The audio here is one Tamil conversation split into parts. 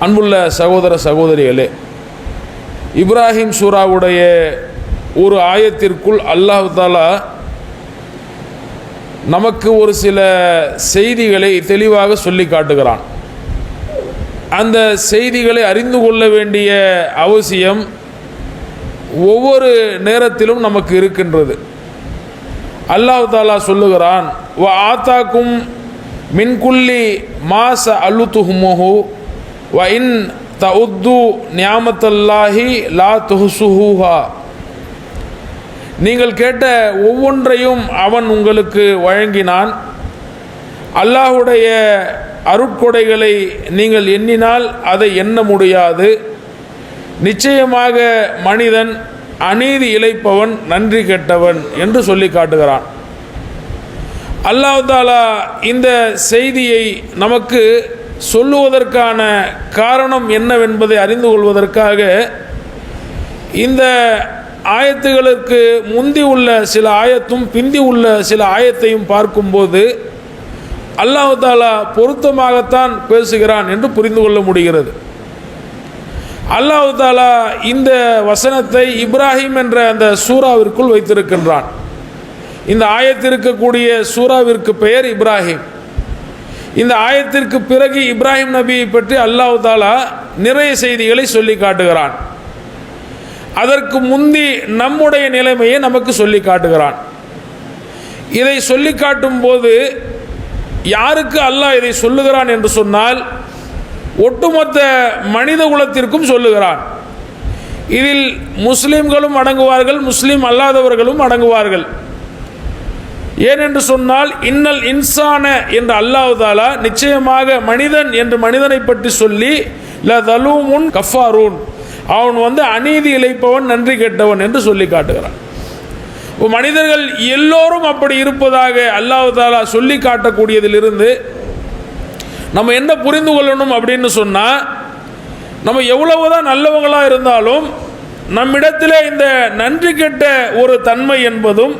அன்புள்ள சகோதர சகோதரிகளே, இப்ராஹிம் சூராவுடைய ஒரு ஆயத்திற்குள் அல்லாஹ் தஆலா நமக்கு ஒரு சில செய்திகளை தெளிவாக சொல்லி காட்டுகிறான். அந்த செய்திகளை அறிந்து கொள்ள வேண்டிய அவசியம் ஒவ்வொரு நேரத்திலும் நமக்கு இருக்கின்றது. அல்லாஹ் தஆலா சொல்லுகிறான், வ ஆத்தாக்கும் மின்குல்லி மாச அலுத்துஹுமுஹு வ இன் தஉத்து நியாமத்தல்லாஹி லா துஹ்சுஹா. நீங்கள் கேட்ட ஒவ்வொன்றையும் அவன் உங்களுக்கு வழங்கினான். அல்லாஹுடைய அருட்கொடைகளை நீங்கள் எண்ணினால் அதை எண்ண முடியாது. நிச்சயமாக மனிதன் அநீதி இழைப்பவன், நன்றி கெட்டவன் என்று சொல்லி காட்டுகிறான். அல்லாஹ் தஆலா இந்த செய்தியை நமக்கு சொல்லுவதற்கான காரணம் என்னவென்பதை அறிந்து கொள்வதற்காக இந்த ஆயத்துகளுக்கு முந்தி உள்ள சில ஆயத்தும் பிந்தி உள்ள சில ஆயத்தையும் பார்க்கும்போது அல்லாஹ் தஆலா பொருத்தமாகத்தான் பேசுகிறான் என்று புரிந்து கொள்ள முடிகிறது. அல்லாஹ் தஆலா இந்த வசனத்தை இப்ராஹிம் என்ற அந்த சூறாவிற்குள் வைத்திருக்கின்றான். இந்த ஆயத்திற்கக்கூடிய சூறாவிற்கு பெயர் இப்ராஹிம். இந்த ஆயத்திற்கு பிறகு இப்ராஹிம் நபியை பற்றி அல்லாஹ் தஆலா நிறைய செய்திகளை சொல்லி காட்டுகிறான். அதற்கு முந்தி நம்முடைய நிலைமையை நமக்கு சொல்லி காட்டுகிறான். இதை சொல்லி காட்டும் போது யாருக்கு அல்லாஹ் இதை சொல்லுகிறான் என்று சொன்னால் ஒட்டுமொத்த மனித குலத்திற்கும் சொல்லுகிறான். இதில் முஸ்லிம்களும் அடங்குவார்கள், முஸ்லிம் அல்லாதவர்களும் அடங்குவார்கள். ஏனென்று சொன்னால் இன்னல் இன்சான என்று அல்லாஹ் தஆலா நிச்சயமாக மனிதன் என்று மனிதனை பற்றி சொல்லி ல தலூமுன் கஃபாரூன், அவன் அநீதி இழைப்பவன், நன்றி கெட்டவன் என்று சொல்லி காட்டுகிறான். மனிதர்கள் எல்லோரும் அப்படி இருப்பதாக அல்லாஹ் தஆலா சொல்லி காட்டக்கூடியதிலிருந்து நம்ம என்ன புரிந்து கொள்ளணும் அப்படின்னு சொன்னால், நம்ம எவ்வளவுதான் நல்லவங்களாக இருந்தாலும் நம்மிடத்தில் இந்த நன்றி கெட்ட ஒரு தன்மை என்பதும்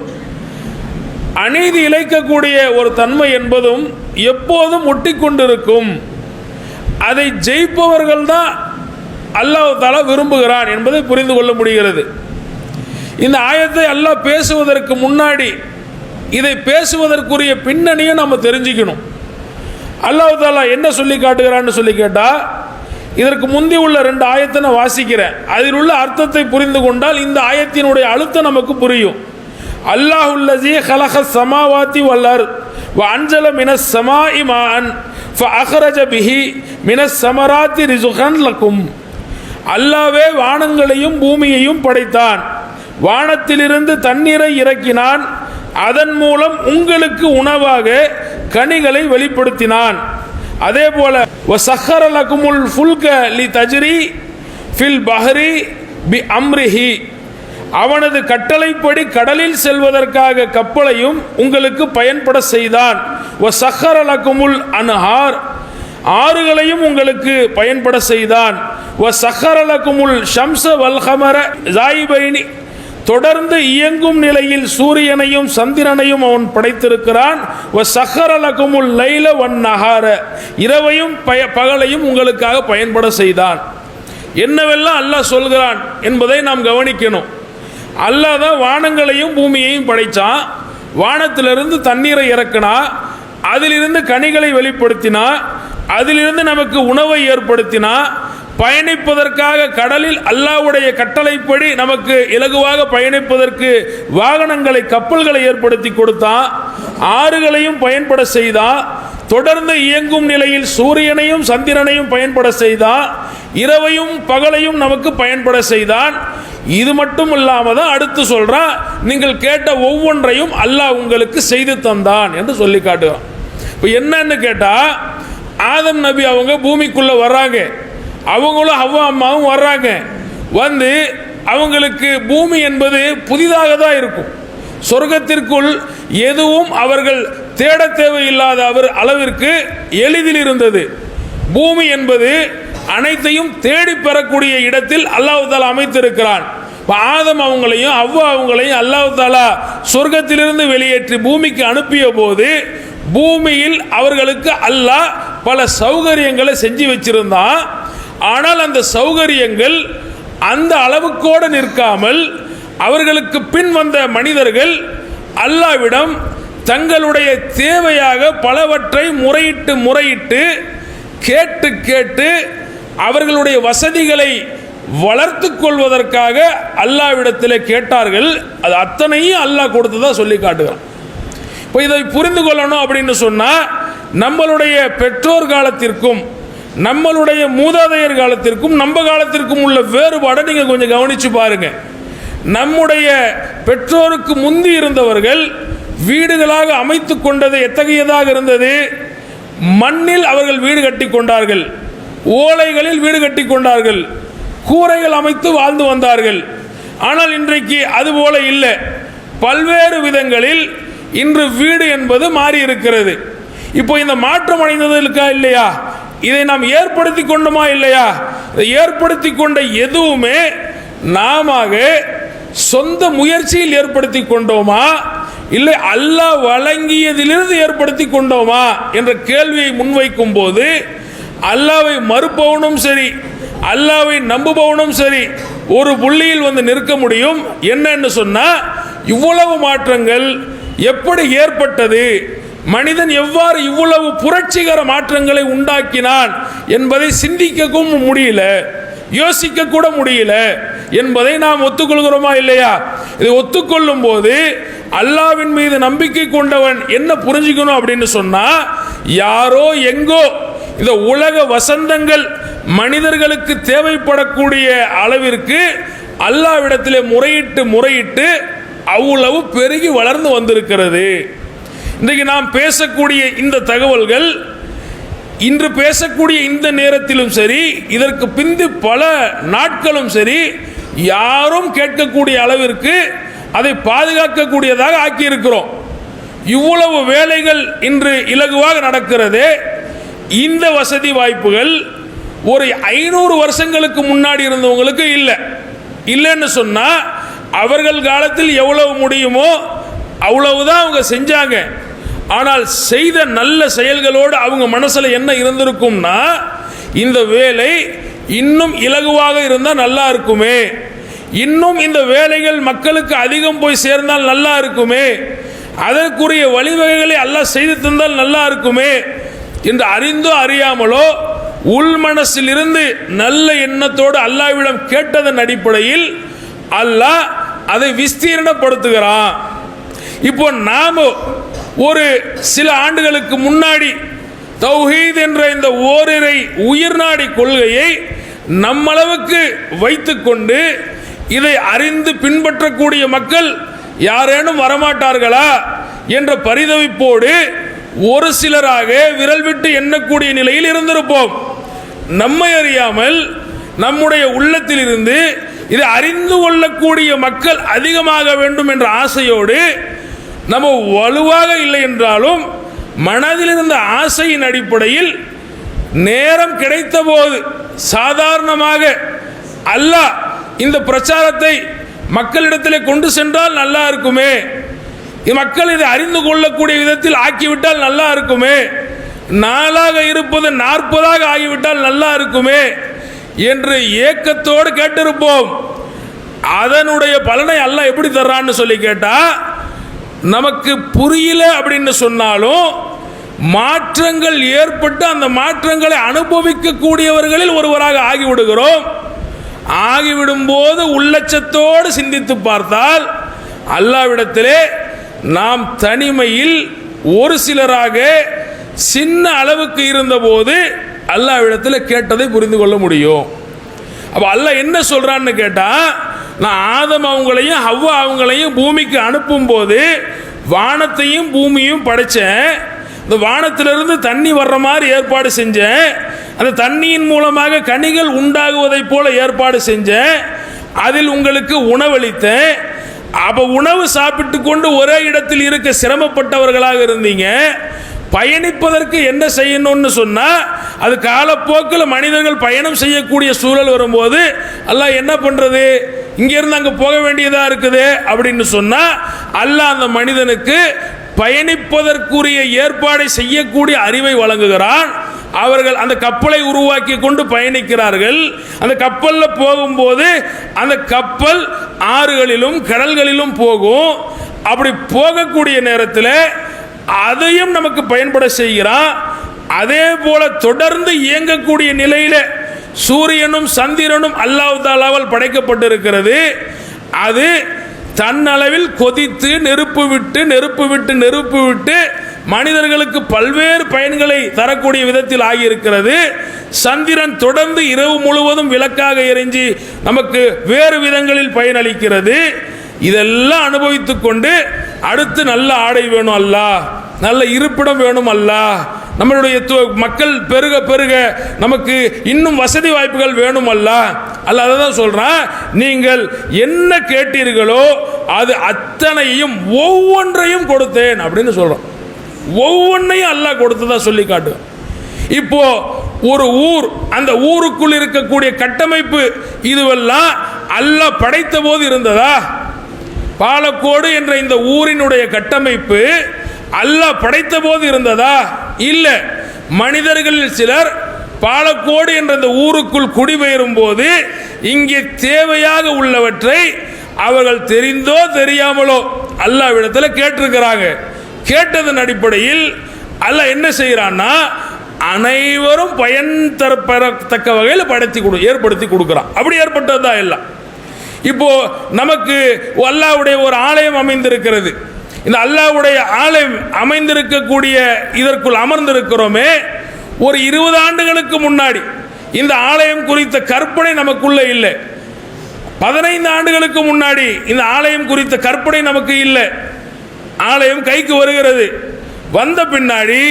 அநீதி இழைக்கக்கூடிய ஒரு தன்மை என்பதும் எப்போதும் ஒட்டி கொண்டிருக்கும். அதை ஜெயிப்பவர்கள் தான் அல்லாஹ் தஆலா விரும்புகிறான் என்பதை புரிந்து கொள்ள முடிகிறது. இந்த ஆயத்தை அல்லாஹ் பேசுவதற்கு முன்னாடி இதை பேசுவதற்குரிய பின்னணியை நம்ம தெரிஞ்சுக்கணும். அல்லாஹ் தஆலா என்ன சொல்லி காட்டுகிறான்னு சொல்லி கேட்டால், இதற்கு முந்தி உள்ள 2 ஆயத்தை நான் வாசிக்கிறேன். அதில் உள்ள அர்த்தத்தை புரிந்து கொண்டால் இந்த ஆயத்தினுடைய அழுத்தம் நமக்கு புரியும். அல்லாஹுல்லஸீ ஹலகஸ் ஸமாவாத்தி வல் அர்த் வ அன்ஸல மினஸ் ஸமாஇ மாஅன் ஃபஅக்ரஜ பிஹி மினஸ் ஸமராத்தி ரிஸ்கன் லக்கும். அல்லாஹ்வே வானங்களையும் பூமியையும் படைத்தான், வானத்திலிருந்து தண்ணீரை இறக்கினான், அதன் மூலம் உங்களுக்கு உணவாக கனிகளை வெளிப்படுத்தினான். அதே போல வஸஹர லகுமுல் ஃபுல்க லிதஜ்ரி ஃபில் பஹ்ரி பி அம்ரிஹி, அவனது கட்டளைப்படி கடலில் செல்வதற்காக கப்பலையும் உங்களுக்கு பயன்பட செய்தான். வஸஹர லகுமுல் அன்ஹார், ஆறுகளையும் உங்களுக்கு பயன்பட செய்தான். வஸஹர லகுமுல் ஷம்ஸ வல் கமர ஸாயிபைனி, தொடர்ந்து இயங்கும் நிலையில் சூரியனையும் சந்திரனையும் அவன் படைத்திருக்கிறான். வஸஹர லகுமுல் லைல வன் நஹார, இரவையும் பகலையும் உங்களுக்காக பயன்பட செய்தான். என்னவெல்லாம் அல்லாஹ் சொல்கிறான் என்பதை நாம் கவனிக்கணும். அல்லாஹ் தான் வானங்களையும் பூமியையும் படைத்தான், வானத்திலிருந்து தண்ணீரை இறக்கினா, அதிலிருந்து கனிகளை வெளிப்படுத்தினா, அதிலிருந்து நமக்கு உணவை ஏற்படுத்தினா, பயணிப்பதற்காக கடலில் அல்லாஹ்வுடைய கட்டளைப்படி நமக்கு இலகுவாக பயணிப்பதற்கு வாகனங்களை, கப்பல்களை ஏற்படுத்தி கொடுத்தான், ஆறுகளையும் பயன்பட செய்தான், தொடர்ந்து இயங்கும் நிலையில் சூரியனையும் சந்திரனையும் பயன்பட செய்தான், இரவையும் பகலையும் நமக்கு பயன்பட செய்தான். இது மட்டும் இல்லாமல் தான் அடுத்து சொல்றான், நீங்கள் கேட்ட ஒவ்வொன்றையும் அல்லாஹ் உங்களுக்கு செய்து தந்தான் என்று சொல்லி காட்டுகிறான். இப்போ என்னன்னு கேட்டால், ஆதம் நபி அவங்க பூமிக்குள்ள வர்றாங்க, அவங்களும் ஹவ்வா அம்மாவும் வர்றாங்க. அவங்களுக்கு பூமி என்பது புதிதாக தான் இருக்கும். சொர்க்கத்திற்குள் எதுவும் அவர்கள் தேட தேவையில்லாத அளவிற்கு எளிதில் இருந்தது. பூமி என்பது அனைத்தையும் தேடி பெறக்கூடிய இடத்தில் அல்லாஹ் தஆலா அமைத்திருக்கிறான். ஆதம் அவங்களையும் ஹவ்வா அவங்களையும் அல்லாஹ் தஆலா சொர்க்கத்திலிருந்து வெளியேற்றி பூமிக்கு அனுப்பிய போது பூமியில் அவர்களுக்கு அல்லாஹ் பல சௌகரியங்களை செஞ்சு வச்சிருந்தான். ஆனால் அந்த சௌகரியங்கள் அந்த அளவுக்கோடு நிற்காமல் அவர்களுக்கு பின் வந்த மனிதர்கள் அல்லாஹ்விடம் தங்களுடைய தேவையாக பலவற்றை முறையிட்டு கேட்டு அவர்களுடைய வசதிகளை வளர்த்து கொள்வதற்காக அல்லாஹ்விடத்தில் கேட்டார்கள். அது அத்தனையும் அல்லாஹ் கொடுத்ததா சொல்லி காட்டுகிறான். இப்போ இதை புரிந்து கொள்ளணும் அப்படின்னு சொன்னால் நம்மளுடைய பெற்றோர் காலத்திற்கும் நம்மளுடைய மூதாதையர் காலத்திற்கும் நம்ம காலத்திற்கும் உள்ள வேறுபாடை நீங்கள் கொஞ்சம் கவனித்து பாருங்க. நம்முடைய பெற்றோருக்கு முந்தி இருந்தவர்கள் வீடுகளாக அமைத்து கொண்டது எத்தகையதாக இருந்தது? மண்ணில் அவர்கள் வீடு கட்டி கொண்டார்கள், ஓலைகளில் வீடு கட்டி கொண்டார்கள், கூரைகள் அமைத்து வாழ்ந்து வந்தார்கள். ஆனால் இன்றைக்கு அதுபோல இல்லை. பல்வேறு விதங்களில் இன்று வீடு என்பது மாறி இருக்கிறது. இப்போ இந்த மாற்றம் அடைந்தது இருக்கா இல்லையா? இதை நாம் ஏற்படுத்தி கொண்டோமா இல்லையா? இதை ஏற்படுத்தி கொண்ட எதுவுமே நாம சொந்த முயற்சியில் ஏற்படுத்தி கொண்டோமா இல்லை அல்லாஹ் வழங்கியதிலிருந்து ஏற்படுத்தி கொண்டோமா என்ற கேள்வியை முன்வைக்கும் போது அல்லாஹ்வை மறுப்பவனும் சரி அல்லாஹ்வை நம்புபவனும் சரி ஒரு புள்ளியில் வந்து நிற்க முடியும். என்னன்னு சொன்னா இவ்வளவு மாற்றங்கள் எப்படி ஏற்பட்டது, மனிதன் எவ்வாறு இவ்வளவு புரட்சிகர மாற்றங்களை உண்டாக்கினான் என்பதை சிந்திக்கவும் முடியல, யோசிக்க கூட முடியல என்பதை நாம் ஒத்துக்கொள்கிறோமா இல்லையா? இதை ஒத்துக்கொள்ளும் போது அல்லாஹ்வின் மீது நம்பிக்கை கொண்டவன் என்ன புரிஞ்சுக்கணும் அப்படின்னு சொன்னா, யாரோ எங்கோ இந்த உலக வசந்தங்கள் மனிதர்களுக்கு தேவைப்படக்கூடிய அளவிற்கு அல்லாஹ்விடத்திலே முறையிட்டு அவ்வளவு பெருகி வளர்ந்து வந்திருக்கிறது. இன்றைக்கு நாம் பேசக்கூடிய இந்த தகவல்கள், இன்று பேசக்கூடிய இந்த நேரத்திலும் சரி, இதற்கு பிந்தி பல நாட்களும் சரி, யாரும் கேட்கக்கூடிய அளவிற்கு அதை பாதுகாக்கக்கூடியதாக ஆக்கியிருக்கிறோம். இவ்வளவு வேலைகள் இன்று இலகுவாக நடக்கிறது. இந்த வசதி வாய்ப்புகள் ஒரு 500 வருஷங்களுக்கு முன்னாடி இருந்தவங்களுக்கு இல்லைன்னு சொன்னா அவர்கள் காலத்தில் எவ்வளவு முடியுமோ அவ்வளவுதான் அவங்க செஞ்சாங்க. ஆனால் செய்த நல்ல செயல்களோடு அவங்க மனசுல என்ன இருந்திருக்கும்னா, இந்த வேலை இன்னும் இலகுவாக இருந்தால் நல்லா இருக்குமே, இன்னும் இந்த வேலைகள் மக்களுக்கு அதிகம் போய் சேர்ந்தால் நல்லா இருக்குமே, அதற்குரிய வழிவகைகளை அல்லாஹ் செய்து தந்தால் நல்லா இருக்குமே என்று அறிந்தோ அறியாமலோ உள் மனசில் இருந்து நல்ல எண்ணத்தோடு அல்லாஹ்விடம் கேட்டதன் அடிப்படையில் அல்லாஹ் அதை விஸ்தீரணப்படுத்துகிறான். இப்போ நாம ஒரு சில ஆண்டுகளுக்கு முன்னாடி தௌஹீத் என்ற இந்த ஓரிரை உயிர்நாடி கொள்கையை நம்மளவுக்கு வைத்துக்கொண்டு இதை அறிந்து பின்பற்றக்கூடிய மக்கள் யாரேனும் வரமாட்டார்களா என்ற பரிதவிப்போடு ஒரு சிலராக விரல் விட்டு எண்ணக்கூடிய நிலையில் இருந்திருப்போம். நம்மை அறியாமல் நம்முடைய உள்ளத்தில் இருந்து இதை அறிந்து கொள்ளக்கூடிய மக்கள் அதிகமாக வேண்டும் என்ற ஆசையோடு நம்ம வலுவாக இல்லை என்றாலும் மனதில் இருந்த ஆசையின் அடிப்படையில் நேரம் கிடைத்த போது சாதாரணமாக அல்லாஹ் இந்த பிரச்சாரத்தை மக்களிடத்தில் கொண்டு சென்றால் நல்லா இருக்குமே, மக்கள் இதை அறிந்து கொள்ளக்கூடிய விதத்தில் ஆக்கிவிட்டால் நல்லா இருக்குமே, நாளாக இருப்பது 40ஆக ஆகிவிட்டால் நல்லா இருக்குமே என்று ஏக்கத்தோடு கேட்டிருப்போம். அதனுடைய பலனை அல்லாஹ் எப்படி தர்றான்னு சொல்லி கேட்டா, நமக்கு புரியல அப்படின்னு சொன்னாலும் மாற்றங்கள் ஏற்பட்டு அந்த மாற்றங்களை அனுபவிக்கக்கூடியவர்களில் ஒருவராக ஆகிவிடுகிறோம். ஆகிவிடும் போது உள்ளச்சத்தோடு சிந்தித்து பார்த்தால் அல்லாஹ்விடத்திலே நாம் தனிமையில் ஒரு சிலராக சின்ன அளவுக்கு இருந்தபோது அல்லாஹ்விடத்தில் கேட்டதை புரிந்து கொள்ள முடியும். அப்போ அல்லாஹ் என்ன சொல்றான்னு கேட்டா, நான் ஆதம் அவங்களையும் ஹவ்வா அவங்களையும் பூமிக்கு அனுப்பும் போது வானத்தையும் பூமியும் படைச்சேன். இந்த வானத்திலிருந்து தண்ணி வர்ற மாதிரி ஏற்பாடு செஞ்சேன். அந்த தண்ணியின் மூலமாக கனிகள் உண்டாகுவதை போல ஏற்பாடு செஞ்சேன். அதில் உங்களுக்கு உணவளித்தேன். அப்போ உணவு சாப்பிட்டு கொண்டு ஒரே இடத்தில் இருக்க சிரமப்பட்டவர்களாக இருந்தீங்க. பயணிப்பதற்கு என்ன செய்யணும்னு சொன்னா, அது காலப்போக்கில் மனிதர்கள் பயணம் செய்யக்கூடிய சூழல் வரும்போது அல்லாஹ் என்ன பண்றது, இங்கிருந்து அங்கே போக வேண்டியதா இருக்குது அப்படின்னு சொன்னா அல்லாஹ் அந்த மனிதனுக்கு பயணிப்பதற்குரிய ஏற்பாடை செய்யக்கூடிய அறிவை வழங்குகிறான். அவர்கள் அந்த கப்பலை உருவாக்கி கொண்டு பயணிக்கிறார்கள். அந்த கப்பலில் போகும்போது அந்த கப்பல் ஆறுகளிலும் கடல்களிலும் போகும். அப்படி போகக்கூடிய நேரத்தில் அதையும் நமக்கு பயன்பட செய்கிறான். அதே போல தொடர்ந்து இயங்கக்கூடிய நிலையில் சூரியனும் சந்திரனும் அல்லாஹ் தஆலாவால் படைக்கப்பட்டிருக்கிறது. அது தன்னளவில் கொதித்து நெருப்பு விட்டு மனிதர்களுக்கு பல்வேறு பயன்களை தரக்கூடிய விதத்தில் ஆகியிருக்கிறது. சந்திரன் தொடர்ந்து இரவு முழுவதும் விளக்காக எரிஞ்சு நமக்கு வேறு விதங்களில் பயனளிக்கிறது. இதெல்லாம் அனுபவித்துக் கொண்டு அடுத்து நல்ல ஆடை வேணும் அல்லாஹ், நல்ல இருப்பிடம் வேணும் அல்லாஹ், நம்மளுடைய மக்கள் பெருக பெருக நமக்கு இன்னும் வசதி வாய்ப்புகள் வேணும் அல்லாஹ். அல்லாஹ் அதை தான் சொல்றான், நீங்கள் என்ன கேட்டீர்களோ அது அத்தனையும் ஒவ்வொன்றையும் கொடுத்தேன் அப்படின்னு சொல்றோம். ஒவ்வொன்றையும் அல்லாஹ் கொடுத்ததா சொல்லி காட்டு. இப்போ ஒரு ஊர், அந்த ஊருக்குள் இருக்கக்கூடிய கட்டமைப்பு இதுவெல்லாம் அல்லாஹ் படைத்த போது இருந்ததா? பாலக்கோடு என்ற இந்த ஊரினுடைய கட்டமைப்பு அல்லாஹ் படைத்த போது இருந்ததா? இல்ல. மனிதர்களில் சிலர் பாலக்கோடு என்ற இந்த ஊருக்குள் குடிபெயரும் போது இங்கே தேவையாக உள்ளவற்றை அவர்கள் தெரிந்தோ தெரியாமலோ அல்லாஹ்விடத்தில் கேட்டிருக்கிறாங்க. கேட்டதன் அடிப்படையில் அல்லாஹ் என்ன செய்யறான்னா, அனைவரும் பயன் தரத்தக்க வகையில் ஏற்படுத்தி கொடுக்கிறான். அப்படி ஏற்பட்டதுதான் எல்லாம். இப்போ நமக்கு அல்லாஹ்வுடைய ஒரு ஆலயம் அமைந்திருக்கிறது. இந்த அல்லாஹ்வுடைய ஆலயம் அமைந்திருக்கக்கூடிய இதற்குள் அமர்ந்திருக்கிறோமே, ஒரு 20 ஆண்டுகளுக்கு முன்னாடி இந்த ஆலயம் குறித்த கற்பனை நமக்குள்ள இல்லை. 15 ஆண்டுகளுக்கு முன்னாடி இந்த ஆலயம் குறித்த கற்பனை நமக்கு இல்லை. ஆலயம் கைக்கு வருகிறது. வந்த பின்னாடி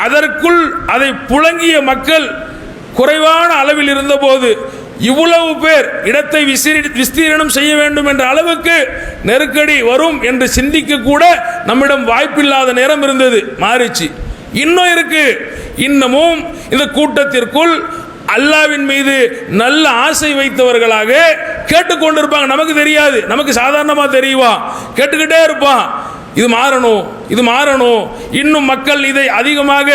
அதற்குள் அதை புழங்கிய மக்கள் குறைவான அளவில் இருந்தபோது இவ்வளவு பேர் இடத்தை விஸ்தீரணம் செய்ய வேண்டும் என்ற அளவுக்கு நெருக்கடி வரும் என்று சிந்திக்க கூட நம்மிடம் வாய்ப்பில்லாத நேரம் இருந்தது. மாறிச்சு. இன்னும் இருக்கு. இன்னமும் இந்த கூட்டத்திற்குள் அல்லாஹ்வின் மீது நல்ல ஆசை வைத்தவர்களாக கேட்டுக்கொண்டிருப்பாங்க. நமக்கு தெரியாது, நமக்கு சாதாரணமா தெரியுமா, கேட்டுக்கிட்டே இருப்பான். இது மாறணும், இது மாறணும், இன்னும் மக்கள் இதை அதிகமாக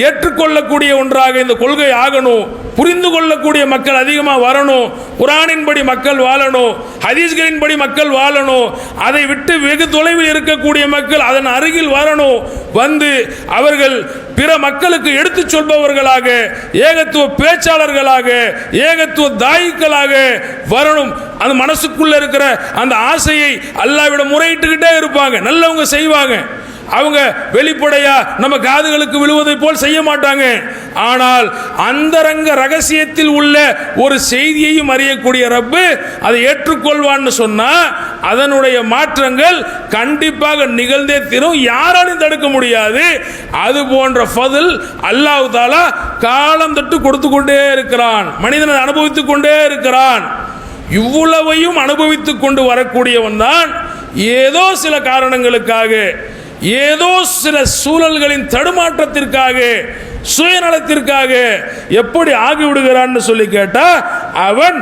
ஏற்றுக்கொள்ளக்கூடிய ஒன்றாக இந்த கொள்கை ஆகணும், புரிந்து கொள்ளக்கூடிய மக்கள் அதிகமாக வரணும், குர்ஆனின்படி மக்கள் வாழணும், ஹதீஸ்களின்படி மக்கள் வாழணும், அதை விட்டு வெகு தொலைவில் இருக்கக்கூடிய மக்கள் அதன் அருகில் வரணும், வந்து அவர்கள் பிற மக்களுக்கு எடுத்துச் சொல்பவர்களாக, ஏகத்துவ பேச்சாளர்களாக, ஏகத்துவ தாயிக்களாக வரணும். அந்த மனசுக்குள்ள இருக்கிற அந்த ஆசையை அல்லாஹ்விடம் முறையிட்டுக்கிட்டே இருப்பாங்க. நல்லவங்க செய்வாங்க. அவங்க வெளிப்படையா நம்ம காதுகளுக்கு விழுவதை போல் செய்ய மாட்டாங்க. ஆனால் அந்தரங்க ரகசியத்தில் உள்ள ஒரு செய்தியையும் அறியக்கூடிய ரப்பு அதை ஏற்றுக்கொள்வான்னு சொன்னா அதனுடைய மாற்றங்கள் கண்டிப்பாக நிகழ்ந்தே தீரும். யாராலும் தடுக்க முடியாது. அது போன்ற ஃபதுல் அல்லாஹ் தஆலா காலம் தொட்டு கொடுத்து கொண்டே இருக்கிறான். மனிதனை அனுபவித்துக் கொண்டே இருக்கிறான். இவ்வளவையும் அனுபவித்துக் கொண்டு வரக்கூடியவன் தான் ஏதோ சில காரணங்களுக்காக, ஏதோ சில சூழல்களின் தடுமாற்றத்திற்காக, சுயநலத்திற்காக எப்படி ஆகிவிடுகிறான்னு சொல்லி கேட்டா, அவன்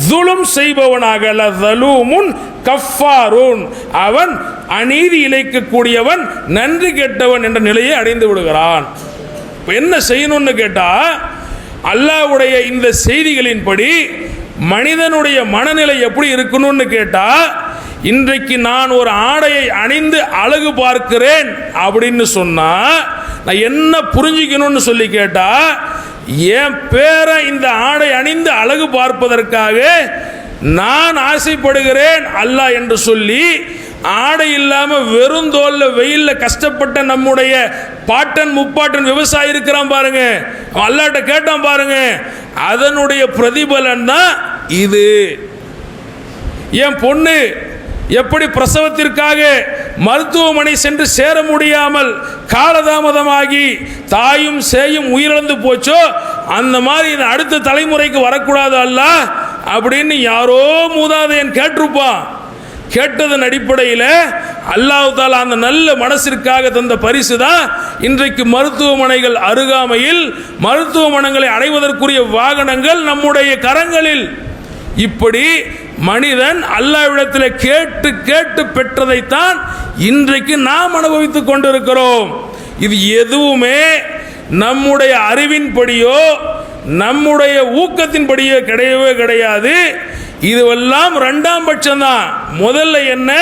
துலும் செய்பவனாக, லதலூமுன் கஃபாரூன், அவன் அநீதி இழைக்கக்கூடியவன், நன்றி கெட்டவன் என்ற நிலையை அடைந்து விடுகிறான். என்ன செய்யணும்னு கேட்டா, அல்லாஹ்வுடைய இந்த செய்திகளின்படி மனிதனுடைய மனநிலை எப்படி இருக்கணும்னு கேட்டா, இன்றைக்கு நான் ஒரு ஆடையை அணிந்து அழகு பார்க்கிறேன் அப்படின்னு சொன்னா நான் என்ன புரிஞ்சுக்கணும்னு சொல்லி கேட்டா, என் பேரை இந்த ஆடை அணிந்து அழகு பார்ப்பதற்காக நான் ஆசைப்படுகிறேன் அல்லாஹ் என்று சொல்லி, ஆடை இல்லாம வெறும் தோல்ல வெயில்ல கஷ்டப்பட்ட நம்முடைய பாட்டன் முப்பாட்டன் விவசாயி இருக்கிறான் பாருங்க, அல்லாஹ்ட்ட கேட்டான் பாருங்க, அதனுடைய பிரதிபலன் தான் இது. என் பொண்ணு எப்படி பிரசவத்திற்காக மருத்துவமனை சென்று சேர முடியாமல் காலதாமதமாகி தாயும் சேயும் உயிரிழந்து போச்சோ, அந்த மாதிரி இந்த அடுத்த தலைமுறைக்கு வரக்கூடாது அல்லாஹ் அப்படின்னு யாரோ மூதாதையன் கேட்டிருப்பான். கேட்டதன் அடிப்படையில் அல்லாஹ் தஆலா அந்த நல்ல மனசிற்காக தந்த பரிசு தான் இன்றைக்கு மருத்துவமனைகள் அருகாமையில், மருத்துவமனைகளை அடைவதற்குரிய வாகனங்கள் நம்முடைய கரங்களில். இப்படி மனிதன் அல்லாஹ்விடத்தில் கேட்டு கேட்டு பெற்றதைத்தான் இன்றைக்கு நாம் அனுபவித்துக் கொண்டிருக்கிறோம். இது எதுவுமே நம்முடைய அறிவின்படியோ நம்முடைய ஊக்கத்தின்படியோ கிடையவே கிடையாது. இதுவெல்லாம் இரண்டாம் பட்சம்தான். முதல்ல என்ன?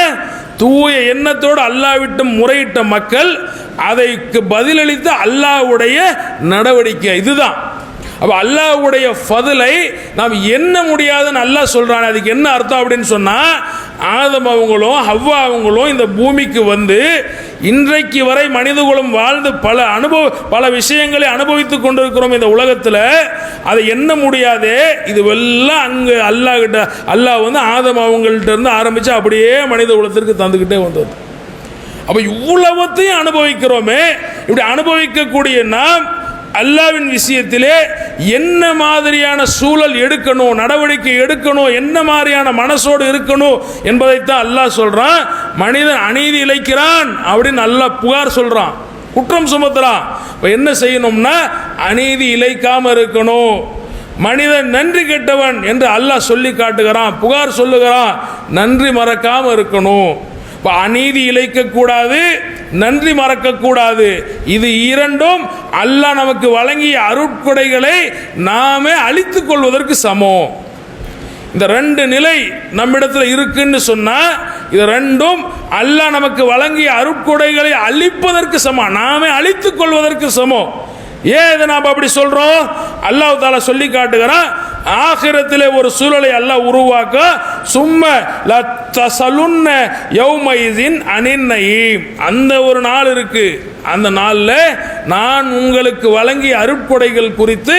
தூய எண்ணத்தோடு அல்லாஹ்விடம் முறையிட்ட மக்கள், அதைக்கு பதிலளித்த அல்லாஹ்வுடைய நடவடிக்கை இதுதான். அப்போ அல்லாஹ்வுடைய ஃபதுலை நாம் எண்ண முடியாதுன்னு அல்லாஹ் சொல்றான். அதுக்கு என்ன அர்த்தம் அப்படின்னு சொன்னா, ஆதம் அவங்களும் ஹவ்வா அவங்களும் இந்த பூமிக்கு வந்து இன்றைக்கு வரை மனிதகுலம் வாழ்ந்து பல விஷயங்களை அனுபவித்துக் கொண்டிருக்கிறோம் இந்த உலகத்தில். அதை எண்ண முடியாதே. இதுவெல்லாம் அங்கே அல்லாஹ் வந்து ஆதம் அவங்கள்ட்ட இருந்து ஆரம்பித்து அப்படியே மனித குலத்திற்கு தந்துக்கிட்டே வந்தது. அப்போ இவ்வளவத்தையும் அனுபவிக்கிறோமே. இப்படி அனுபவிக்கக்கூடிய நாம் அல்லாஹ்வின் விஷயத்திலே என்ன மாதிரியான சூழல் எடுக்கணும், நடவடிக்கை எடுக்கணும், என்ன மாதிரியான மனசோடு இருக்கணும் என்பதைத்தான் அல்லாஹ் சொல்றான். மனிதன் அநீதி இழைக்கிறான் அப்படின்னு அல்லாஹ் புகார் சொல்றான், குற்றம் சுமத்துறான். இப்போ என்ன செய்யணும்னா அநீதி இழைக்காம இருக்கணும். மனிதன் நன்றி கெட்டவன் என்று அல்லாஹ் சொல்லி காட்டுகிறான், புகார் சொல்லுகிறான். நன்றி மறக்காம இருக்கணும். அநீதி இழைக்கக்கூடாது, நன்றி மறக்கக்கூடாது. இது இரண்டும் அல்லாஹ் நமக்கு வழங்கிய அருட்கொடைகளை நாமே அழித்துக் கொள்வதற்கு சமம். இந்த ரெண்டு நிலை நம்மிடத்தில் இருக்குன்னு சொன்னா, இது ரெண்டும் அல்லாஹ் நமக்கு வழங்கிய அருட்கொடைகளை அழிப்பதற்கு சமம், நாமே அழித்துக் கொள்வதற்கு சமம். ஏன் இதை நாம் அப்படி சொல்றோம்? அல்லாஹ் தாலா சொல்லி காட்டுகிறான், ஆகிரத்திலே ஒரு சூழலை அல்லாஹ் உருவாக்க, சும்ம லத்தஸலுன்ன யௌமைஸின் அனின் நயீம். அந்த ஒரு நாள் இருக்கு. அந்த நாளில் நான் உங்களுக்கு வழங்கிய அருட்கொடைகள் குறித்து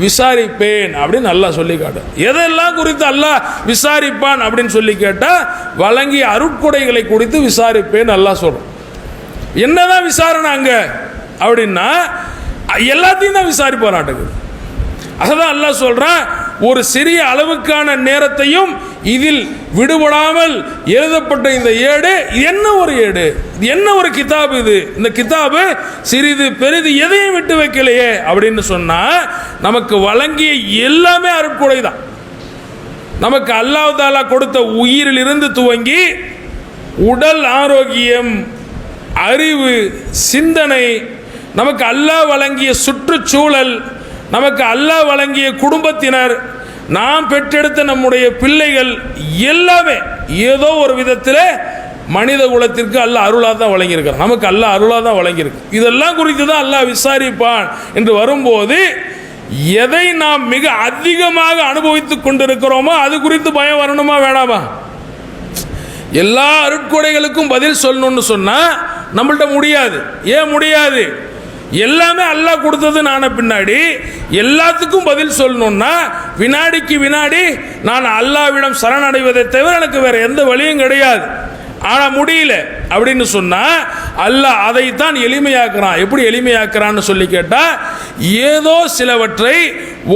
விசாரிப்பேன் அப்படின்னு அல்லாஹ் சொல்லி காட்டு. எதெல்லாம் குறித்து அல்லாஹ் விசாரிப்பான் அப்படின்னு சொல்லி கேட்டா, வழங்கிய அருட்கொடைகளை குறித்து விசாரிப்பேன் அல்லாஹ் சொல்றோம். என்னதான் விசாரணை அங்க அப்படின்னா, எல்லாத்தையும் தான் விசாரிப்பாராட்டுக்கு. அதான் அல்லாஹ் சொல்றான், ஒரு சிறிய அளவுக்கான நேரத்தையும் இதில் விடுபடாமல் எழுதப்பட்ட இந்த ஏடு என்ன ஒரு ஏடு, என்ன ஒரு கிதாபு இது. இந்த கிதாபு சிறிது பெரிது எதையும் விட்டு வைக்கலையே அப்படின்னு சொன்னா, நமக்கு வழங்கிய எல்லாமே அருட்கொடை தான். நமக்கு அல்லாஹ் தாலா கொடுத்த உயிரிலிருந்து துவங்கி உடல் ஆரோக்கியம், அறிவு, சிந்தனை, நமக்கு அல்லாஹ் வழங்கிய சுற்றுச்சூழல், நமக்கு அல்லாஹ் வழங்கிய குடும்பத்தினர், நாம் பெற்றெடுத்த நம்முடைய பிள்ளைகள் எல்லாமே ஏதோ ஒரு விதத்தில் மனித குலத்திற்கு அல்லாஹ் அருளாக தான் வழங்கியிருக்கிறான். நமக்கு அல்லாஹ் அருளாக தான் வழங்கியிருக்கு. இதெல்லாம் குறித்து தான் அல்லாஹ் விசாரிப்பான் என்று வரும்போது, எதை நாம் மிக அதிகமாக அனுபவித்துக் கொண்டிருக்கிறோமோ அது குறித்து பயம் வரணுமா வேணாமா? எல்லா அருட்கொடைகளுக்கும் பதில் சொல்லணும்னு சொன்னா நம்மள்ட்ட முடியாது. ஏன் முடியாது? எல்லாமே அல்லாஹ் கொடுத்தது நான பின்னாடி எல்லாத்துக்கும் பதில் சொல்லணும்னா வினாடிக்கு வினாடி நான் அல்லாஹ்விடம் சரணடைவதை தவிர எனக்கு வேற எந்த வழியும் கிடையாது. ஆனா முடியல அப்படின்னு சொன்னா அல்லாஹ் அதைத்தான் எளிமையாக்குறான். எப்படி எளிமையாக்குறான்னு சொல்லி கேட்டா, ஏதோ சிலவற்றை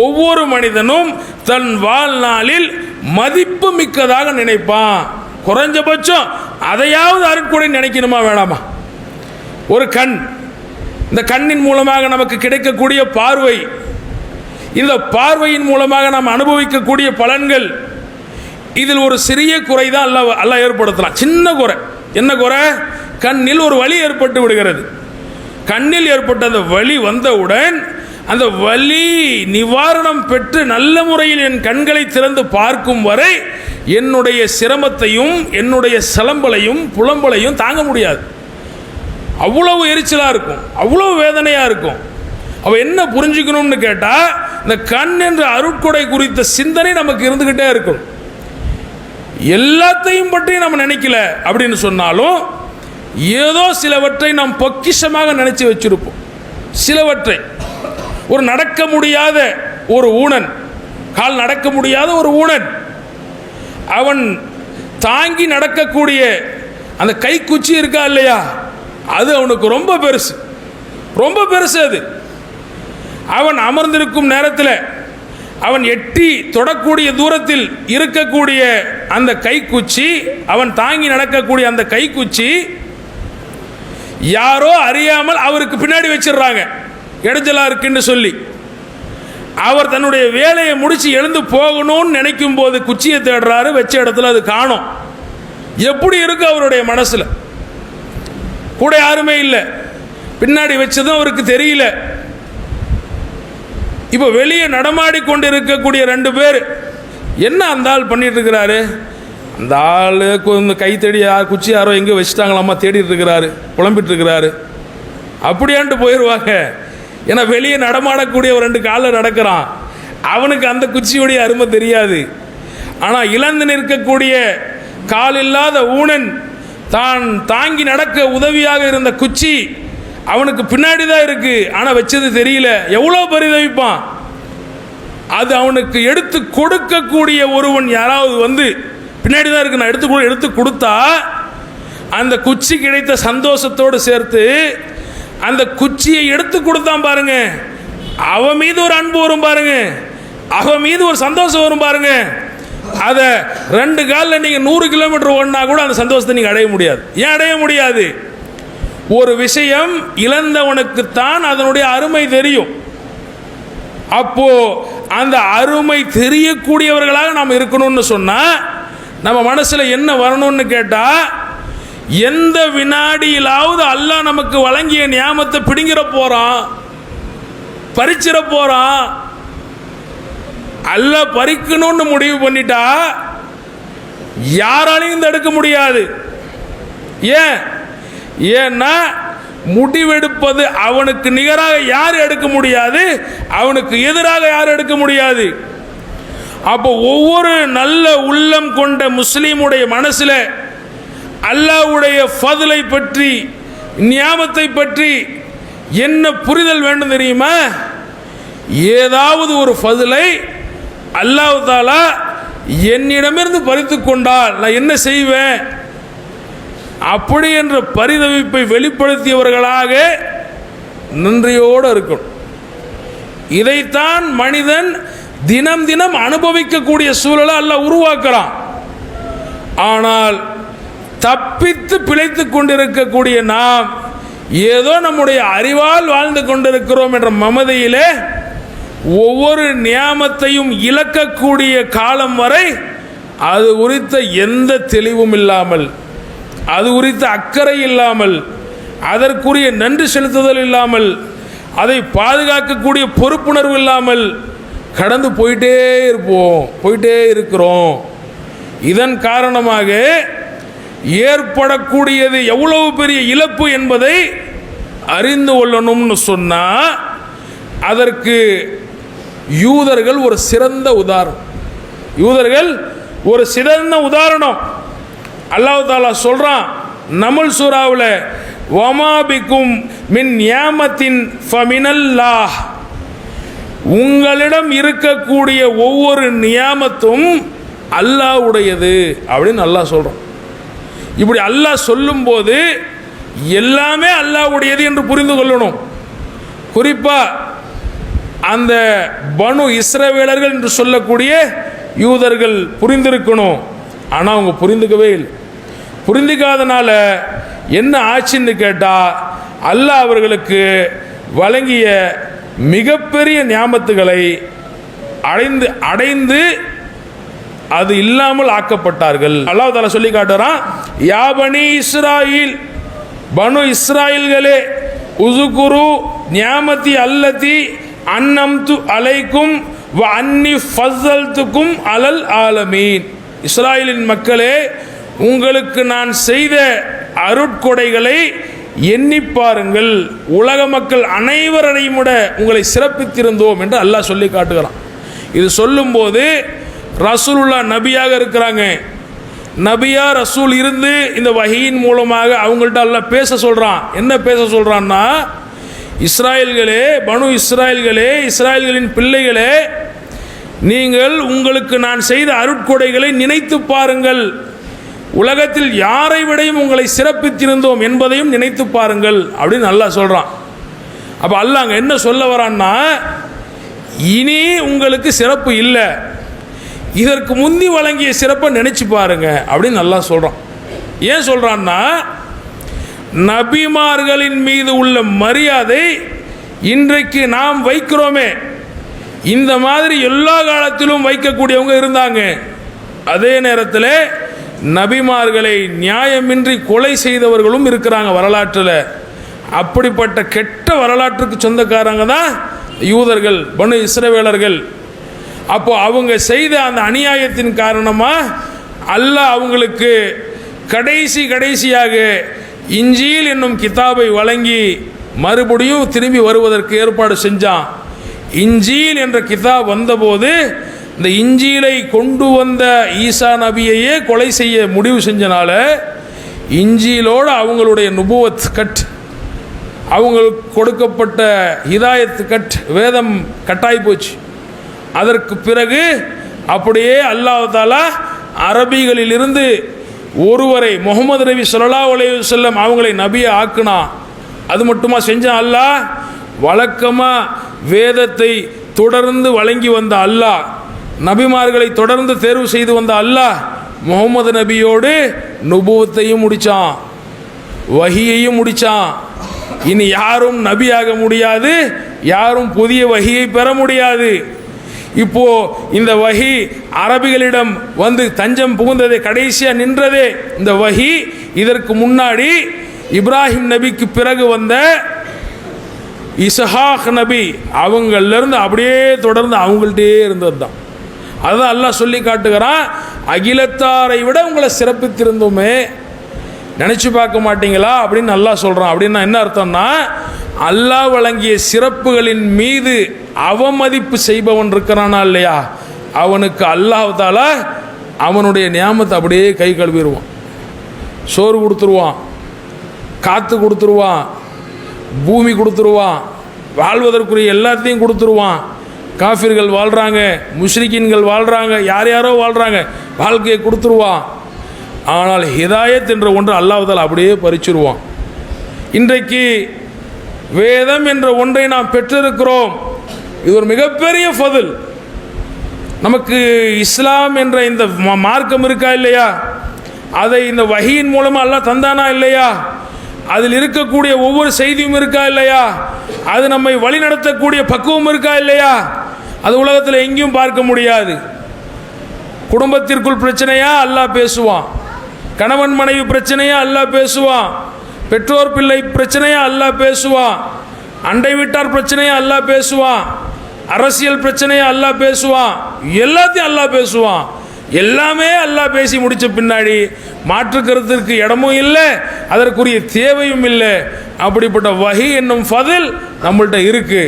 ஒவ்வொரு மனிதனும் தன் வாழ்நாளில் மதிப்பு மிக்கதாக நினைப்பான். குறைஞ்சபட்சம் அதையாவது அருட்கொடை நினைக்கணுமா வேணாமா? ஒரு கண், இந்த கண்ணின் மூலமாக நமக்கு கிடைக்கக்கூடிய பார்வை, இந்த பார்வையின் மூலமாக நாம் அனுபவிக்கக்கூடிய பலன்கள், இதில் ஒரு சிறிய குறை தான் அல்லாஹ் ஏற்படுத்தலாம். சின்ன குறை. என்ன குறை? கண்ணில் ஒரு வலி ஏற்பட்டு விடுகிறது. கண்ணில் ஏற்பட்ட அந்த வலி வந்தவுடன் அந்த வலி நிவாரணம் பெற்று நல்ல முறையில் என் கண்களை திறந்து பார்க்கும் வரை என்னுடைய சிரமத்தையும் என்னுடைய சலம்பலையும் புலம்பலையும் தாங்க முடியாது. அவ்வளவு எரிச்சலாக இருக்கும், அவ்வளவு வேதனையாக இருக்கும். அவ என்ன புரிஞ்சுக்கணும்னு கேட்டால், இந்த கண் என்ற அருட்கொடை குறித்த சிந்தனை நமக்கு இருந்துக்கிட்டே இருக்கும். எல்லாத்தையும் பற்றி நம்ம நினைக்கல அப்படின்னு சொன்னாலும் ஏதோ சிலவற்றை நாம் பொக்கிஷமாக நினைச்சு வச்சிருப்போம். சிலவற்றை, ஒரு நடக்க முடியாத ஒரு ஊனன், கால் நடக்க முடியாத ஒரு ஊனன், அவன் தாங்கி நடக்கக்கூடிய அந்த கைக்குச்சி இருக்கா இல்லையா, அது அவனுக்கு ரொம்ப பெருசு, ரொம்ப பெருசு. அது அவன் அமர்ந்திருக்கும் நேரத்தில் அவன் எட்டி தொடக்கூடிய தூரத்தில் இருக்கக்கூடிய அந்த கைக்குச்சி, அவன் தாங்கி நடக்கக்கூடிய அந்த கைக்குச்சி யாரோ அறியாமல் அவருக்கு பின்னாடி வச்சிடுறாங்க, இடைஞ்சலா இருக்குன்னு சொல்லி. அவர் தன்னுடைய வேலையை முடிச்சு எழுந்து போகணும்னு நினைக்கும் போது குச்சியை தேடுறாரு, வச்ச இடத்துல அது காணோம். எப்படி இருக்கு அவருடைய மனசுல? கூட யாருமே இல்லை, பின்னாடி வச்சதும் அவருக்கு தெரியல. இப்போ வெளியே நடமாடி கொண்டு இருக்கக்கூடிய 2 பேர் என்ன அந்த ஆள் பண்ணிட்டு இருக்கிறாரு? அந்த ஆளுக்கு கை தேடி குச்சி யாரோ எங்கே வச்சுட்டாங்களாம்மா தேடிட்டு இருக்கிறாரு, புலம்பிட்டு இருக்கிறாரு. அப்படியான்ட்டு போயிடுவாங்க. ஏன்னா வெளியே நடமாடக்கூடிய ஒரு 2 காலில் நடக்கிறான், அவனுக்கு அந்த குச்சியுடைய அருமை தெரியாது. ஆனால் இழந்து நிற்கக்கூடிய கால் இல்லாத ஊனன் தான் தாங்கி நடக்க உதவியாக இருந்த குச்சி அவனுக்கு பின்னாடி தான் இருக்கு, ஆனால் வச்சது தெரியல. எவ்வளோ பரிதவிப்பான். அது அவனுக்கு எடுத்து கொடுக்கக்கூடிய ஒருவன் யாராவது வந்து பின்னாடி தான் இருக்கு, நான் எடுத்து கொடுத்தா அந்த குச்சி கிடைத்த சந்தோஷத்தோடு சேர்த்து அந்த குச்சியை எடுத்து கொடுத்தான் பாருங்க, அவன் மீது ஒரு அன்பு வரும் பாருங்க, அவன் மீது ஒரு சந்தோஷம் வரும் பாருங்க. அதை 2 காலில் நீங்கள் 100 கிலோமீட்டர் ஓடினா கூட அந்த சந்தோஷத்தை நீங்கள் அடைய முடியாது. ஏன் அடைய முடியாது? ஒரு விஷயம் இழந்தவனுக்குத்தான் அதனுடைய அருமை தெரியும். அப்போ அந்த அருமை தெரியக்கூடியவர்களாக நாம் இருக்கணும்னு சொன்னா நம்ம மனசுல என்ன வரணும்னு கேட்டா, எந்த வினாடியிலாவது அல்லாஹ் நமக்கு வழங்கிய நியாமத்தை பிடுங்கிற போறான், பறிச்சிட போறான். அல்லாஹ் பறிக்கணும்னு முடிவு பண்ணிட்டா யாராலையும் தடுக்க முடியாது. ஏன்னா முடிவெடுப்பது அவனுக்கு நிகராக யார் எடுக்க முடியாது, அவனுக்கு எதிராக யார் எடுக்க முடியாது. அப்போ ஒவ்வொரு நல்ல உள்ளம் கொண்ட முஸ்லீமுடைய மனசுல அல்லாஹ்வுடைய ஃபضலை பற்றி, நியாமத்தை பற்றி என்ன புரிதல் வேண்டும் தெரியுமா? ஏதாவது ஒரு ஃபضலை அல்லாஹ் தஆலா என்னிடமிருந்து பறித்து கொண்டால் நான் என்ன செய்வேன் அப்படி என்ற பரிதவிப்பை வெளிப்படுத்தியவர்களாக நன்றியோடு இருக்கணும். இதைத்தான் மனிதன் தினம் தினம் அனுபவிக்கக்கூடிய சூழலை அல்லாஹ் உருவாக்குறான். ஆனால் தப்பித்து பிழைத்து கொண்டிருக்கக்கூடிய நாம் ஏதோ நம்முடைய அறிவால் வாழ்ந்து கொண்டிருக்கிறோம் என்ற மமதையிலே ஒவ்வொரு நியாமத்தையும் இழக்கக்கூடிய காலம் வரை அது குறித்த எந்த தெளிவும் இல்லாமல், அது குறித்த அக்கறை இல்லாமல், அதற்குரிய நன்றி செலுத்துதல் இல்லாமல், அதை பாதுகாக்கக்கூடிய பொறுப்புணர்வு இல்லாமல் கடந்து போயிட்டே இருக்கிறோம். இதன் காரணமாக ஏற்படக்கூடியது எவ்வளவு பெரிய இழப்பு என்பதை அறிந்து கொள்ளணும்னு சொன்னா அதற்கு யூதர்கள் ஒரு சிறந்த உதாரணம். அல்லாஹ் தஆலா சொல்றான் நமல் சூராவில், வமா பிக்கும் மின் நியாமத்தின் ஃபமினல்லாஹ், உங்களிடம் இருக்கக்கூடிய ஒவ்வொரு நியாமத்தும் அல்லாஹ்வுடையது அப்படின்னு அல்லாஹ் சொல்றான். இப்படி அல்லாஹ் சொல்லும்போது எல்லாமே அல்லாஹ்வுடையது என்று புரிந்து கொள்ளணும். குறிப்பா அந்த பனு இஸ்ரவேலர்கள் என்று சொல்லக்கூடிய யூதர்கள் புரிந்திருக்கணும். ஆனால் அவங்க புரிந்துக்கவே இல்லை. புரிந்துக்காதனால என்ன ஆச்சுன்னு கேட்டால், அல்லாஹ் அவர்களுக்கு வழங்கிய மிகப்பெரிய நியாமத்துகளை அடைந்து அது இல்லாமல் ஆக்கப்பட்டார்கள். அல்லாஹ் தஆலா சொல்லி காட்டுறான், யா பனி இஸ்ராயில், பனு இஸ்ராயில்களே, உஸ்குரு நியாமத்தி அல்லதி அன்னம்து அலைக்கும் வ அன்னி ஃபஸல்துக்கும் அலல் ஆலமீன். இஸ்ராயலின் மக்களே, உங்களுக்கு நான் செய்த அருட்கொடைகளை எண்ணி பாருங்கள், உலக மக்கள் அனைவரையும் விட உங்களை சிறப்பித்திருந்தோம் என்று அல்லாஹ் சொல்லி காட்டுகிறான். இது சொல்லும்போது ரசூலுல்லாஹ் நபியாக இருக்கிறாங்க. நபியா ரசூல் இருந்து இந்த வஹீயின் மூலமாக அவங்கள்ட்ட அல்லாஹ் பேச சொல்றான். என்ன பேச சொல்றான்னா, இஸ்ராயல்களே, பனு இஸ்ராயல்களே, இஸ்ராயல்களின் பிள்ளைகளே, நீங்கள் உங்களுக்கு நான் செய்த அருட்கொடைகளை நினைத்து பாருங்கள், உலகத்தில் யாரை விடையும் உங்களை சிறப்பித்திருந்தோம் என்பதையும் நினைத்து பாருங்கள் அப்படின்னு அல்லாஹ் சொல்றான். அப்ப அல்லாஹ் அங்க என்ன சொல்ல வரான்னா, இனி உங்களுக்கு சிறப்பு இல்லை, இதற்கு முந்தி வழங்கிய சிறப்பை நினைச்சு பாருங்க அப்படின்னு அல்லாஹ் சொல்றான். ஏன் சொல்றான்னா, நபிமார்களின் மீது உள்ள மரியாதை இன்றைக்கு நாம் வைக்கிறோமே, இந்த மாதிரி எல்லா காலத்திலும் வைக்கக்கூடியவங்க இருந்தாங்க. அதே நேரத்தில் நபிமார்களை நியாயமின்றி கொலை செய்தவர்களும் இருக்கிறாங்க வரலாற்றில். அப்படிப்பட்ட கெட்ட வரலாற்றுக்கு சொந்தக்காரங்க தான் யூதர்கள், பனு இஸ்ரவேலர்கள். அப்போ அவங்க செய்த அந்த அநியாயத்தின் காரணமாக அல்லாஹ் அவங்களுக்கு கடைசியாக இன்ஜீல் என்னும் கிதாபை வழங்கி மறுபடியும் திரும்பி வருவதற்கு ஏற்பாடு செஞ்சான். இன்ஜீல் என்ற கிதாப் வந்தபோது இந்த இன்ஜீலை கொண்டு வந்த ஈசா நபியையே கொலை செய்ய முடிவு செஞ்சனால இன்ஜீலோடு அவங்களுடைய நுபுவத் கட், அவங்களுக்கு கொடுக்கப்பட்ட ஹிதாயத் கட், வேதம் கட்டாய் போச்சு. அதற்கு பிறகு அப்படியே அல்லாஹ் தஆலா அரபிகளிலிருந்து ஒருவரை முஹம்மது நபி ஸல்லல்லாஹு அலைஹி வஸல்லம் அவங்களை நபியை ஆக்குனா. அது மட்டுமா செஞ்சான் அல்லாஹ்? வழக்கமாக வேதத்தை தொடர்ந்து வழங்கி வந்த அல்லாஹ், நபிமார்களை தொடர்ந்து தேர்வு செய்து வந்த அல்லாஹ் முஹம்மது நபியோடு நுபுவத்தையும் முடித்தான், வஹியையும் முடித்தான். இனி யாரும் நபியாக முடியாது, யாரும் புதிய வஹியை பெற முடியாது. இப்போ இந்த வஹி அரபிகளிடம் வந்து தஞ்சம் புகுந்ததே, கடைசியாக நின்றதே இந்த வஹி. இதற்கு முன்னாடி இப்ராஹிம் நபிக்கு பிறகு வந்த இஸ்ஹாக் நபி அவங்களிருந்து அப்படியே தொடர்ந்து அவங்கள்ட்டே இருந்தது தான். அதுதான் அல்லாஹ் சொல்லி காட்டுகிறான், அகிலத்தாரை விட உங்களை சிறப்பித்திருந்தோமே, நினச்சி பார்க்க மாட்டீங்களா அப்படின்னு அல்லாஹ் சொல்கிறான். அப்படின்னா என்ன அர்த்தம்னா, அல்லாஹ் வழங்கிய சிறப்புகளின் மீது அவமதிப்பு செய்பவன் இருக்கிறானா இல்லையா, அவனுக்கு அல்லாஹ் தஆலா அவனுடைய நியாமத்தை அப்படியே கை கழுவிடுவான். சோறு கொடுத்துருவான், காற்று கொடுத்துருவான், பூமி கொடுத்துருவான், வாழ்வதற்குரிய எல்லாத்தையும் கொடுத்துருவான். காஃபிர்கள் வாழ்கிறாங்க, முஷ்ரிக்கீன்கள் வாழ்கிறாங்க, யார் யாரோ வாழ்கிறாங்க, வாழ்க்கையை கொடுத்துருவான். ஆனால் ஹிதாயத் என்ற ஒன்று அல்லாஹ் தஆலா அப்படியே பறிச்சிருவான். இன்றைக்கு வேதம் என்ற ஒன்றை நாம் பெற்றிருக்கிறோம். இது ஒரு மிகப்பெரிய ஃபதில். நமக்கு இஸ்லாம் என்ற இந்த மார்க்கம் இருக்கா இல்லையா, அதை இந்த வஹியின் மூலமாக அல்லாஹ் தந்தானா இல்லையா, அதில் இருக்கக்கூடிய ஒவ்வொரு செய்தியும் இருக்கா இல்லையா, அது நம்மை வழிநடத்தக்கூடிய பக்குவம் இருக்கா இல்லையா, அது உலகத்தில் எங்கேயும் பார்க்க முடியாது. குடும்பத்திற்குள் பிரச்சனையா அல்லாஹ் பேசுவான், கணவன் மனைவி பிரச்சனையா அல்லாஹ் பேசுவான், பெற்றோர் பிள்ளை பிரச்சனையா அல்லாஹ் பேசுவான், அண்டை வீட்டார் பிரச்சனையா அல்லாஹ் பேசுவான், அரசியல் பிரச்சனையா அல்லாஹ் பேசுவான், எல்லாத்தையும் அல்லாஹ் பேசுவான். எல்லாமே அல்லாஹ் பேசி முடித்த பின்னாடி மாற்று கருத்திற்கு இடமும் இல்லை, அதற்குரிய தேவையும் இல்லை. அப்படிப்பட்ட வஹி என்னும் ஃபதில் நம்மள்கிட்ட இருக்கு.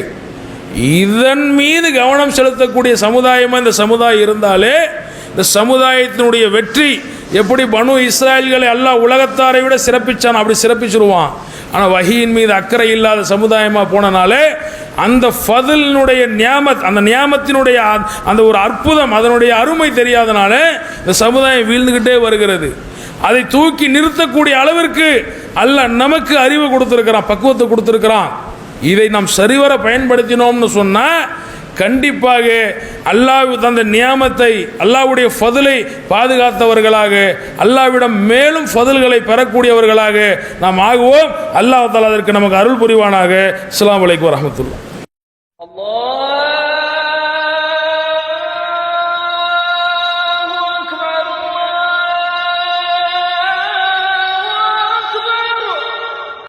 இதன் மீது கவனம் செலுத்தக்கூடிய சமுதாயமாக இந்த சமுதாயம் இருந்தாலே இந்த சமுதாயத்தினுடைய வெற்றி எப்படி பனு இஸ்ராயல்களை அல்லாஹ் உலகத்தாரை விட சிறப்பிச்சான், அப்படி சிறப்பிச்சிருவான். ஆனால் வஹியின் மீது அக்கறை இல்லாத சமுதாயமாக போனனாலே அந்த ஃபதிலினுடைய நியாமத், அந்த நியாமத்தினுடைய அந்த ஒரு அற்புதம், அதனுடைய அருமை தெரியாதனால இந்த சமுதாயம் வீழ்ந்துக்கிட்டே வருகிறது. அதை தூக்கி நிறுத்தக்கூடிய அளவிற்கு அல்லாஹ் நமக்கு அறிவு கொடுத்துருக்கிறான், பக்குவத்தை கொடுத்துருக்கிறான். இதை நாம் சரிவர பயன்படுத்தினோம்னு சொன்னால் கண்டிப்பாக அல்லாஹ் தந்த நியாமத்தை, அல்லாஹ்வுடைய ஃபதிலை பாதுகாத்தவர்களாக, அல்லாஹ்விடம் மேலும் ஃபதில்களை பெறக்கூடியவர்களாக நாம் ஆகுவோம். அல்லாஹ் தஆலா அதற்கு நமக்கு அருள் புரிவானாக. அஸ்ஸலாமு அலைக்கும் வரஹ்மத்துல்லாஹ்.